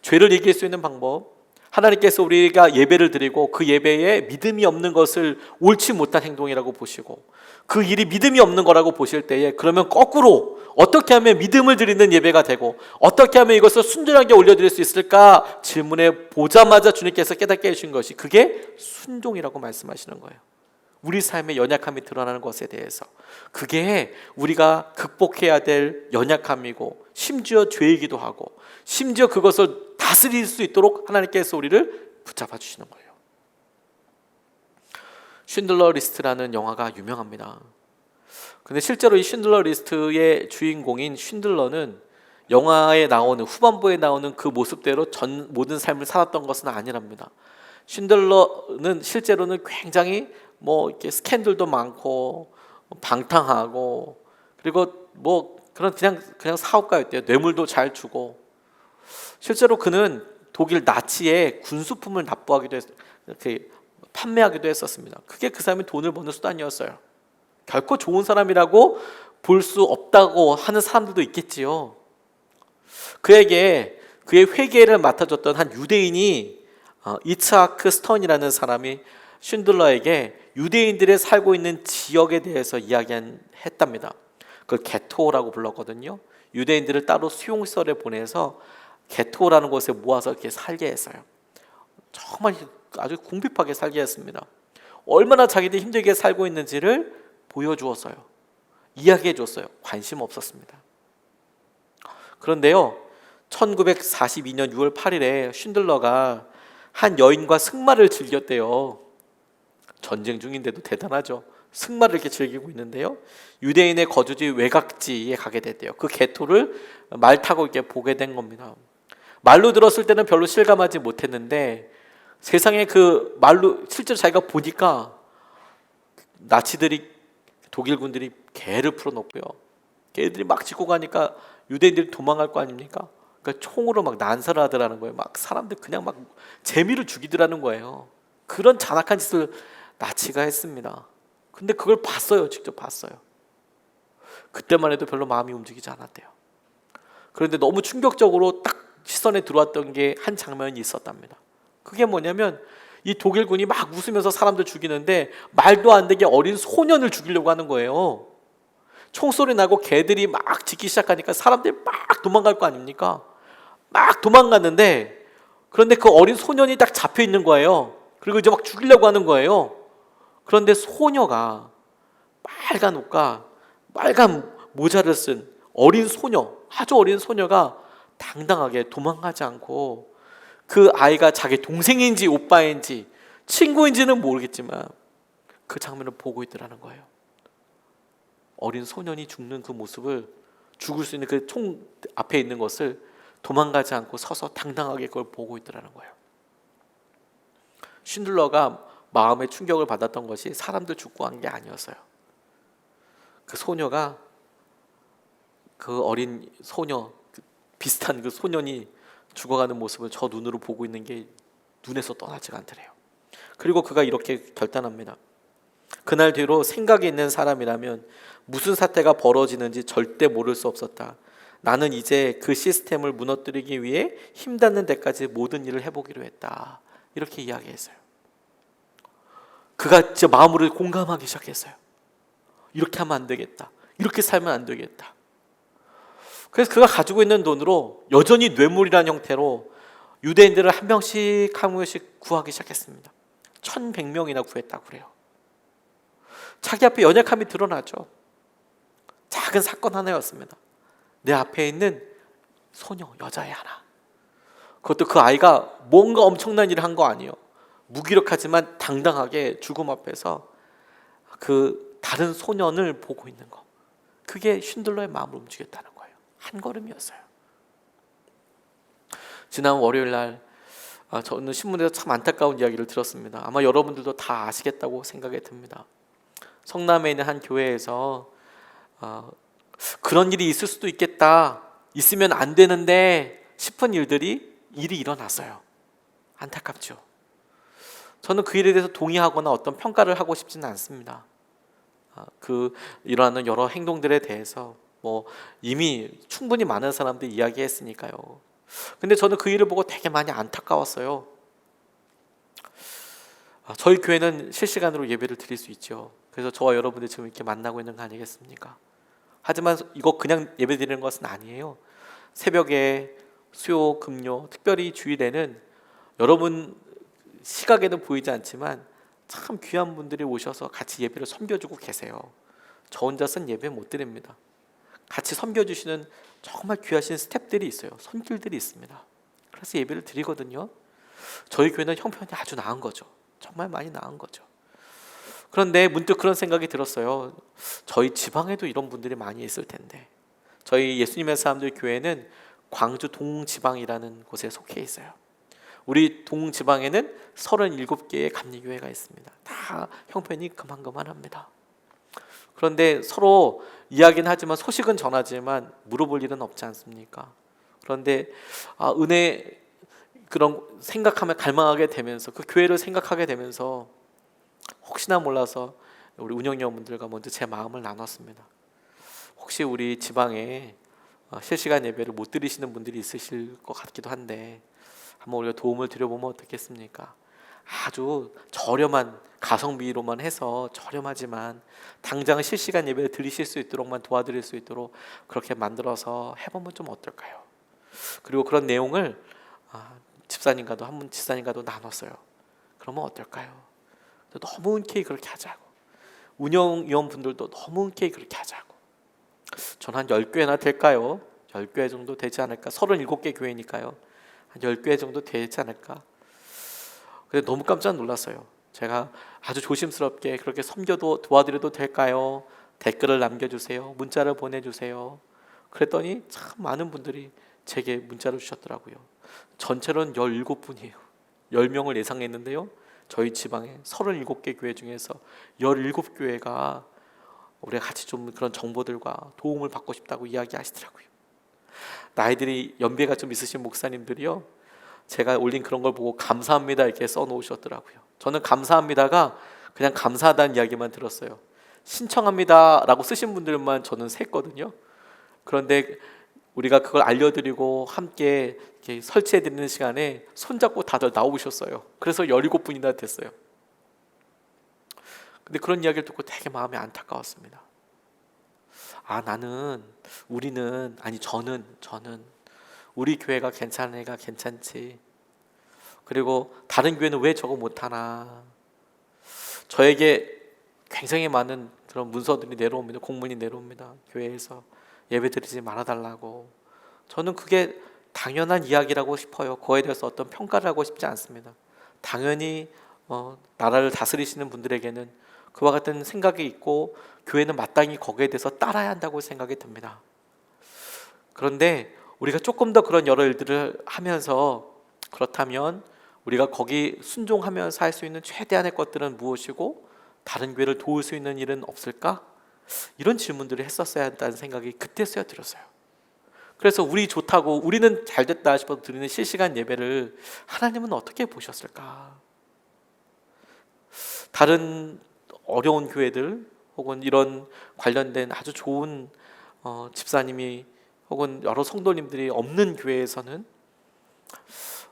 죄를 이길 수 있는 방법, 하나님께서 우리가 예배를 드리고 그 예배에 믿음이 없는 것을 옳지 못한 행동이라고 보시고 그 일이 믿음이 없는 거라고 보실 때에 그러면 거꾸로 어떻게 하면 믿음을 드리는 예배가 되고 어떻게 하면 이것을 순전하게 올려드릴 수 있을까 질문해 보자마자 주님께서 깨닫게 해주신 것이 그게 순종이라고 말씀하시는 거예요. 우리 삶의 연약함이 드러나는 것에 대해서 그게 우리가 극복해야 될 연약함이고 심지어 죄이기도 하고 심지어 그것을 다스릴 수 있도록 하나님께서 우리를 붙잡아 주시는 거예요. 쉰들러 리스트라는 영화가 유명합니다. 근데 실제로 이 쉰들러 리스트의 주인공인 쉰들러는 영화에 나오는 후반부에 나오는 그 모습대로 모든 삶을 살았던 것은 아니랍니다. 쉰들러는 실제로는 굉장히 이렇게 스캔들도 많고 방탕하고 그리고 그런 그냥 사업가였대요. 뇌물도 잘 주고 실제로 그는 독일 나치의 군수품을 납부하기도 이렇게 판매하기도 했었습니다. 그게 그 사람이 돈을 버는 수단이었어요. 결코 좋은 사람이라고 볼 수 없다고 하는 사람들도 있겠지요. 그에게 그의 회계를 맡아줬던 한 유대인이 이츠하크 스턴이라는 사람이 쉰들러에게 유대인들이 살고 있는 지역에 대해서 이야기했답니다. 그걸 게토라고 불렀거든요. 유대인들을 따로 수용소에 보내서 게토라는 곳에 모아서 이렇게 살게 했어요. 정말 아주 궁핍하게 살게 했습니다. 얼마나 자기들이 힘들게 살고 있는지를 보여주었어요. 이야기해 줬어요. 관심 없었습니다. 그런데요, 1942년 6월 8일에 쉰들러가 한 여인과 승마를 즐겼대요. 전쟁 중인데도 대단하죠. 승마를 이렇게 즐기고 있는데요, 유대인의 거주지 외곽지에 가게 됐대요. 그 게토를 말 타고 이렇게 보게 된 겁니다. 말로 들었을 때는 별로 실감하지 못했는데 세상에 그 말로 실제로 자기가 보니까 나치들이 독일군들이 개를 풀어놓고요, 개들이 막 짖고 가니까 유대인들이 도망갈 거 아닙니까? 그러니까 총으로 막 난사를 하더라는 거예요. 막 사람들 그냥 막 재미를 죽이더라는 거예요. 그런 잔악한 짓을 나치가 했습니다. 근데 그걸 봤어요. 직접 봤어요. 그때만 해도 별로 마음이 움직이지 않았대요. 그런데 너무 충격적으로 딱 시선에 들어왔던 게 한 장면이 있었답니다. 그게 뭐냐면 이 독일군이 막 웃으면서 사람들 죽이는데 말도 안 되게 어린 소년을 죽이려고 하는 거예요. 총소리 나고 개들이 막 짖기 시작하니까 사람들이 막 도망갈 거 아닙니까? 막 도망갔는데 그런데 그 어린 소년이 딱 잡혀 있는 거예요. 그리고 이제 막 죽이려고 하는 거예요. 그런데 소녀가 빨간 옷과 빨간 모자를 쓴 어린 소녀, 아주 어린 소녀가 당당하게 도망가지 않고 그 아이가 자기 동생인지 오빠인지 친구인지는 모르겠지만 그 장면을 보고 있더라는 거예요. 어린 소년이 죽는 그 모습을, 죽을 수 있는 그 총 앞에 있는 것을 도망가지 않고 서서 당당하게 그걸 보고 있더라는 거예요. 쉰들러가 마음의 충격을 받았던 것이 사람들 죽고 한 게 아니었어요. 그 소녀가, 그 어린 소녀, 비슷한 그 소년이 죽어가는 모습을 저 눈으로 보고 있는 게 눈에서 떠나지가 않더래요. 그리고 그가 이렇게 결단합니다. 그날 뒤로 생각이 있는 사람이라면 무슨 사태가 벌어지는지 절대 모를 수 없었다. 나는 이제 그 시스템을 무너뜨리기 위해 힘닿는 데까지 모든 일을 해보기로 했다. 이렇게 이야기했어요. 그가 진짜 마음으로 공감하기 시작했어요. 이렇게 하면 안 되겠다. 이렇게 살면 안 되겠다. 그래서 그가 가지고 있는 돈으로 여전히 뇌물이라는 형태로 유대인들을 한 명씩 구하기 시작했습니다. 1,100명이나 구했다고 그래요. 자기 앞에 연약함이 드러나죠. 작은 사건 하나였습니다. 내 앞에 있는 소녀, 여자애 하나. 그것도 그 아이가 뭔가 엄청난 일을 한 거 아니에요. 무기력하지만 당당하게 죽음 앞에서 그 다른 소년을 보고 있는 거. 그게 쉰들러의 마음을 움직였다는 거예요. 한 걸음이었어요. 지난 월요일 날 저는 신문에서 참 안타까운 이야기를 들었습니다. 아마 여러분들도 다 아시겠다고 생각이 듭니다. 성남에 있는 한 교회에서 그런 일이 있을 수도 있겠다, 있으면 안 되는데 싶은 일이 일어났어요. 안타깝죠. 저는 그 일에 대해서 동의하거나 어떤 평가를 하고 싶지는 않습니다. 그 일어나는 여러 행동들에 대해서 이미 충분히 많은 사람들이 이야기했으니까요. 근데 저는 그 일을 보고 되게 많이 안타까웠어요. 저희 교회는 실시간으로 예배를 드릴 수 있죠. 그래서 저와 여러분들 지금 이렇게 만나고 있는 거 아니겠습니까? 하지만 이거 그냥 예배 드리는 것은 아니에요. 새벽에 수요, 금요, 특별히 주일에는 여러분 시각에는 보이지 않지만 참 귀한 분들이 오셔서 같이 예배를 섬겨주고 계세요. 저 혼자서는 예배 못 드립니다. 같이 섬겨주시는 정말 귀하신 스태프들이 있어요. 손길들이 있습니다. 그래서 예배를 드리거든요. 저희 교회는 형편이 아주 나은 거죠. 정말 많이 나은 거죠. 그런데 문득 그런 생각이 들었어요. 저희 지방에도 이런 분들이 많이 있을 텐데. 저희 예수님의 사람들 교회는 광주 동지방이라는 곳에 속해 있어요. 우리 동지방에는 37개의 감리교회가 있습니다. 다 형편이 그만합니다. 그런데 서로 이야기는 하지만 소식은 전하지만 물어볼 일은 없지 않습니까? 그런데 은혜 그런 생각하면 갈망하게 되면서 그 교회를 생각하게 되면서 혹시나 몰라서 우리 운영위원분들과 먼저 제 마음을 나눴습니다. 혹시 우리 지방에 실시간 예배를 못 드리시는 분들이 있으실 것 같기도 한데 한번 우리가 도움을 드려보면 어떻겠습니까? 아주 저렴한 가성비로만 해서 저렴하지만 당장 실시간 예배를 드리실 수 있도록만 도와드릴 수 있도록 그렇게 만들어서 해보면 좀 어떨까요? 그리고 그런 내용을 집사님과도 나눴어요. 그러면 어떨까요? 너무 흔쾌히 그렇게 하자고. 운영위원분들도 너무 흔쾌히 그렇게 하자고. 전 한 10교회나 될까요? 10교회 정도 되지 않을까? 37개 교회니까요. 한 10교회 정도 되지 않을까? 근데 너무 깜짝 놀랐어요. 제가 아주 조심스럽게 그렇게 섬겨도 도와드려도 될까요? 댓글을 남겨주세요. 문자를 보내주세요. 그랬더니 참 많은 분들이 제게 문자를 주셨더라고요. 전체로는 17분이에요. 10명을 예상했는데요. 저희 지방에 37개 교회 중에서 17교회가 우리가 같이 좀 그런 정보들과 도움을 받고 싶다고 이야기하시더라고요. 나이들이 연배가 좀 있으신 목사님들이요, 제가 올린 그런 걸 보고 감사합니다 이렇게 써놓으셨더라고요. 저는 감사합니다가 그냥 감사하다는 이야기만 들었어요. 신청합니다 라고 쓰신 분들만 저는 셌거든요. 그런데 우리가 그걸 알려드리고 함께 이렇게 설치해드리는 시간에 손잡고 다들 나오셨어요. 그래서 17분이나 됐어요. 근데 그런 이야기를 듣고 되게 마음이 안타까웠습니다. 저는 우리 교회가 괜찮으니까 괜찮지. 그리고 다른 교회는 왜 저거 못하나. 저에게 굉장히 많은 그런 문서들이 내려옵니다. 공문이 내려옵니다. 교회에서 예배드리지 말아달라고. 저는 그게 당연한 이야기라고 싶어요. 그거에 대해서 어떤 평가를 하고 싶지 않습니다. 당연히 나라를 다스리시는 분들에게는 그와 같은 생각이 있고 교회는 마땅히 거기에 대해서 따라야 한다고 생각이 듭니다. 그런데 우리가 조금 더 그런 여러 일들을 하면서, 그렇다면 우리가 거기 순종하면서 할 수 있는 최대한의 것들은 무엇이고 다른 교회를 도울 수 있는 일은 없을까? 이런 질문들을 했었어야 한다는 생각이 그때서야 들었어요. 그래서 우리 좋다고, 우리는 잘됐다 싶어서 드리는 실시간 예배를 하나님은 어떻게 보셨을까? 다른 어려운 교회들 혹은 이런 관련된 아주 좋은 집사님이 혹은 여러 성도님들이 없는 교회에서는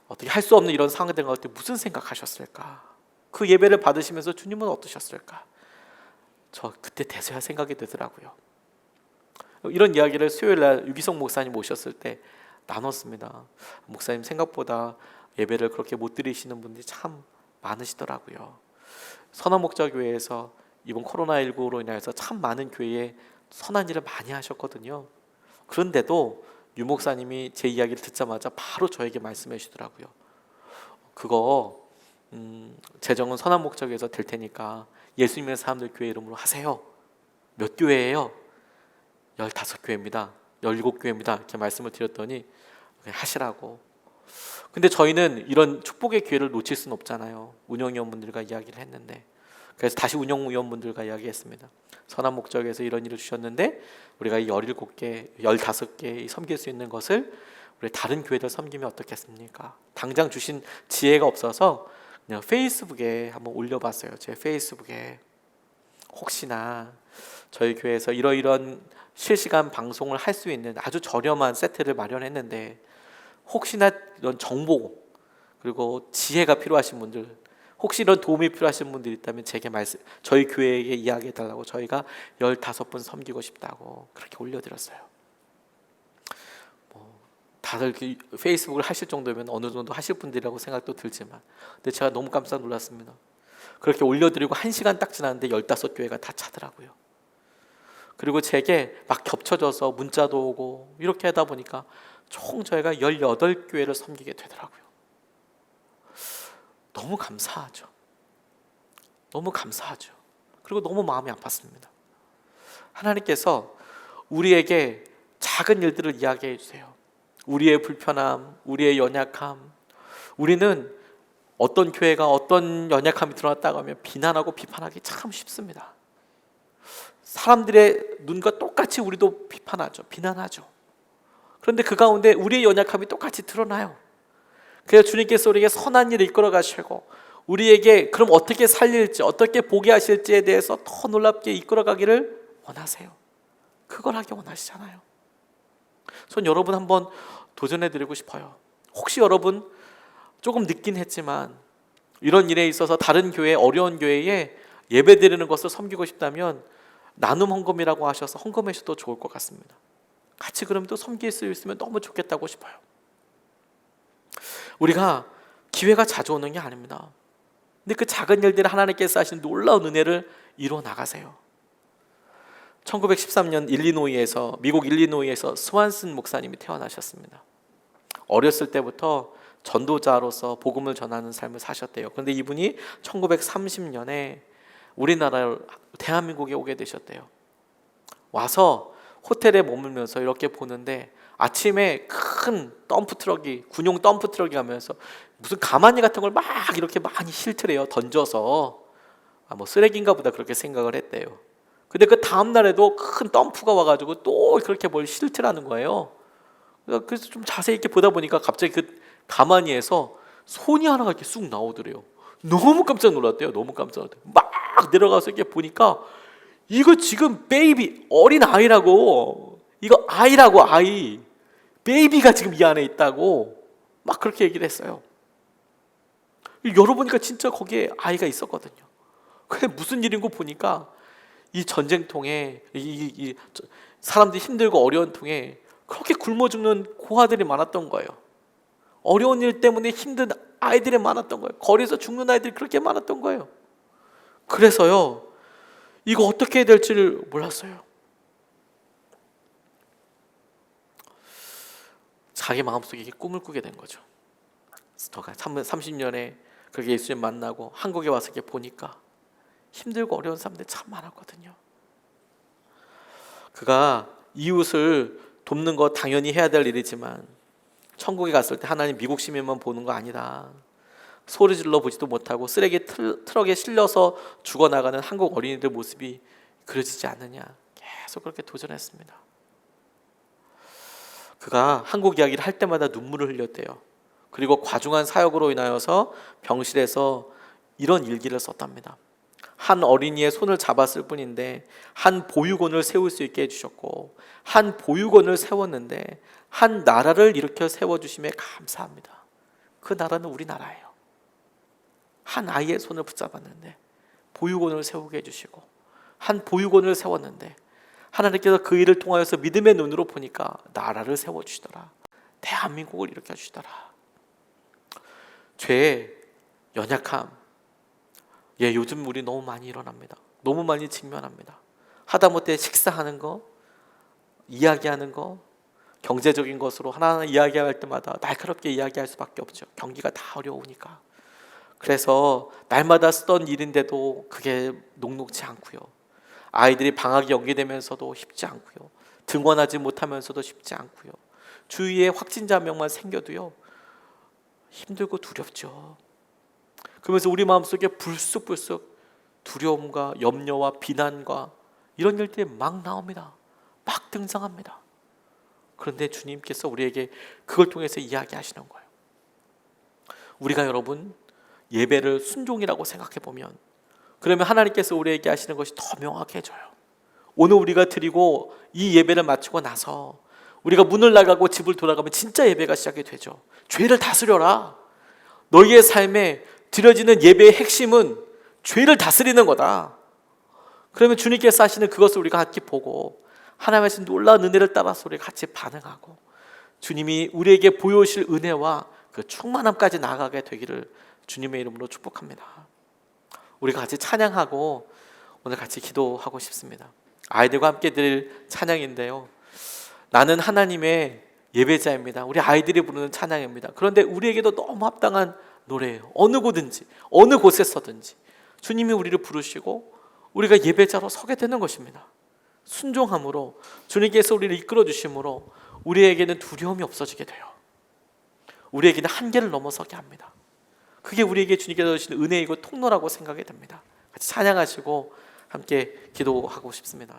어떻게 할 수 없는 이런 상황이 된 것 같을 때 무슨 생각하셨을까? 그 예배를 받으시면서 주님은 어떠셨을까? 저 그때 대서야 생각이 되더라고요. 이런 이야기를 수요일 날 유기성 목사님 오셨을 때 나눴습니다. 목사님 생각보다 예배를 그렇게 못 드리시는 분들이 참 많으시더라고요. 선화목자교회에서 이번 코로나19로 인해서 참 많은 교회에 선한 일을 많이 하셨거든요. 그런데도 유 목사님이 제 이야기를 듣자마자 바로 저에게 말씀해 주시더라고요. 그거 재정은 선한 목적에서 될 테니까 예수 믿는 사람들 교회 이름으로 하세요. 몇 교회예요? 15교회입니다. 17교회입니다. 이렇게 말씀을 드렸더니 하시라고. 근데 저희는 이런 축복의 기회를 놓칠 수는 없잖아요. 운영위원분들과 이야기를 했는데, 그래서 다시 운영위원분들과 이야기했습니다. 선한 목적에서 이런 일을 주셨는데 우리가 이 17개, 15개 섬길 수 있는 것을 우리 다른 교회들 섬기면 어떻겠습니까? 당장 주신 지혜가 없어서 그냥 페이스북에 한번 올려봤어요. 제 페이스북에 혹시나 저희 교회에서 이러이러한 실시간 방송을 할 수 있는 아주 저렴한 세트를 마련했는데 혹시나 이런 정보 그리고 지혜가 필요하신 분들, 혹시 이런 도움이 필요하신 분들이 있다면 제게 저희 교회에게 이야기해 달라고 저희가 15분 섬기고 싶다고 그렇게 올려드렸어요. 다들 페이스북을 하실 정도면 어느 정도 하실 분들이라고 생각도 들지만, 근데 제가 너무 깜짝 놀랐습니다. 그렇게 올려드리고 1시간 딱 지났는데 15교회가 다 차더라고요. 그리고 제게 막 겹쳐져서 문자도 오고 이렇게 하다 보니까 총 저희가 18교회를 섬기게 되더라고요. 너무 감사하죠. 너무 감사하죠. 그리고 너무 마음이 아팠습니다. 하나님께서 우리에게 작은 일들을 이야기해 주세요. 우리의 불편함, 우리의 연약함. 우리는 어떤 교회가 어떤 연약함이 드러났다고 하면 비난하고 비판하기 참 쉽습니다. 사람들의 눈과 똑같이 우리도 비판하죠. 비난하죠. 그런데 그 가운데 우리의 연약함이 똑같이 드러나요. 그래서 주님께서 우리에게 선한 일을 이끌어 가시고 우리에게 그럼 어떻게 살릴지, 어떻게 보게 하실지에 대해서 더 놀랍게 이끌어 가기를 원하세요. 그걸 하기 원하시잖아요. 전 여러분 한번 도전해 드리고 싶어요. 혹시 여러분 조금 늦긴 했지만 이런 일에 있어서 다른 교회, 어려운 교회에 예배 드리는 것을 섬기고 싶다면 나눔 헌금이라고 하셔서 헌금해 주셔도 좋을 것 같습니다. 같이 그럼 또 섬길 수 있으면 너무 좋겠다고 싶어요. 우리가 기회가 자주 오는 게 아닙니다. 근데 그 작은 일들을 하나님께서 하신 놀라운 은혜를 이루어 나가세요. 1913년 미국 일리노이에서 스완슨 목사님이 태어나셨습니다. 어렸을 때부터 전도자로서 복음을 전하는 삶을 사셨대요. 그런데 이분이 1930년에 우리나라 대한민국에 오게 되셨대요. 와서 호텔에 머물면서 이렇게 보는데 아침에 큰 덤프트럭이, 군용 덤프트럭이 가면서 무슨 가마니 같은 걸 막 이렇게 많이 실트래요. 던져서 뭐 쓰레기인가 보다 그렇게 생각을 했대요. 근데 그 다음 날에도 큰 덤프가 와가지고 또 그렇게 뭘 실트라는 거예요. 그래서 좀 자세히 이렇게 보다 보니까 갑자기 그 가마니에서 손이 하나가 이렇게 쑥 나오더래요. 너무 깜짝 놀랐대요. 너무 깜짝 놀랐대요. 막 내려가서 이렇게 보니까 이거 지금 베이비, 어린 아이라고, 이거 아이라고, 아이, 베이비가 지금 이 안에 있다고 막 그렇게 얘기를 했어요. 열어보니까 진짜 거기에 아이가 있었거든요. 그게 무슨 일인 거 보니까 이 전쟁통에 이 사람들이 힘들고 어려운 통에 그렇게 굶어 죽는 고아들이 많았던 거예요. 어려운 일 때문에 힘든 아이들이 많았던 거예요. 거리에서 죽는 아이들이 그렇게 많았던 거예요. 그래서요, 이거 어떻게 해야 될지를 몰랐어요. 자기 마음속에 꿈을 꾸게 된 거죠. 저가 30년에 그렇게 예수님 만나고 한국에 와서 이렇게 보니까 힘들고 어려운 사람들이 참 많았거든요. 그가 이웃을 돕는 거 당연히 해야 될 일이지만 천국에 갔을 때 하나님 미국 시민만 보는 거 아니다. 소리 질러 보지도 못하고 쓰레기 트럭에 실려서 죽어나가는 한국 어린이들 모습이 그려지지 않느냐. 계속 그렇게 도전했습니다. 그가 한국 이야기를 할 때마다 눈물을 흘렸대요. 그리고 과중한 사역으로 인하여서 병실에서 이런 일기를 썼답니다. 한 어린이의 손을 잡았을 뿐인데 한 보육원을 세울 수 있게 해주셨고 한 보육원을 세웠는데 한 나라를 일으켜 세워주심에 감사합니다. 그 나라는 우리나라예요. 한 아이의 손을 붙잡았는데 보육원을 세우게 해주시고 한 보육원을 세웠는데 하나님께서 그 일을 통하여서 믿음의 눈으로 보니까 나라를 세워주시더라. 대한민국을 일으켜 주시더라. 죄의 연약함, 예, 요즘 우리 너무 많이 일어납니다. 너무 많이 직면합니다. 하다못해 식사하는 거, 이야기하는 거, 경제적인 것으로 하나하나 이야기할 때마다 날카롭게 이야기할 수밖에 없죠. 경기가 다 어려우니까. 그래서 날마다 쓰던 일인데도 그게 녹록지 않고요. 아이들이 방학이 연기되면서도 쉽지 않고요. 등원하지 못하면서도 쉽지 않고요. 주위에 확진자 명만 생겨도요, 힘들고 두렵죠. 그러면서 우리 마음속에 불쑥불쑥 두려움과 염려와 비난과 이런 일들이 막 나옵니다. 막 등장합니다. 그런데 주님께서 우리에게 그걸 통해서 이야기하시는 거예요. 우리가 여러분 예배를 순종이라고 생각해 보면, 그러면 하나님께서 우리에게 하시는 것이 더 명확해져요. 오늘 우리가 드리고 이 예배를 마치고 나서 우리가 문을 나가고 집을 돌아가면 진짜 예배가 시작이 되죠. 죄를 다스려라. 너희의 삶에 드려지는 예배의 핵심은 죄를 다스리는 거다. 그러면 주님께서 하시는 그것을 우리가 같이 보고 하나님의 놀라운 은혜를 따라서 우리가 같이 반응하고 주님이 우리에게 보여주실 은혜와 그 충만함까지 나아가게 되기를 주님의 이름으로 축복합니다. 우리가 같이 찬양하고 오늘 같이 기도하고 싶습니다. 아이들과 함께 드릴 찬양인데요, 나는 하나님의 예배자입니다. 우리 아이들이 부르는 찬양입니다. 그런데 우리에게도 너무 합당한 노래예요. 어느 곳든지 어느 곳에서든지 주님이 우리를 부르시고 우리가 예배자로 서게 되는 것입니다. 순종함으로 주님께서 우리를 이끌어 주심으로 우리에게는 두려움이 없어지게 돼요. 우리에게는 한계를 넘어서게 합니다. 그게 우리에게 주님께서 주신 은혜이고 통로라고 생각이 됩니다. 같이 찬양하시고 함께 기도하고 싶습니다.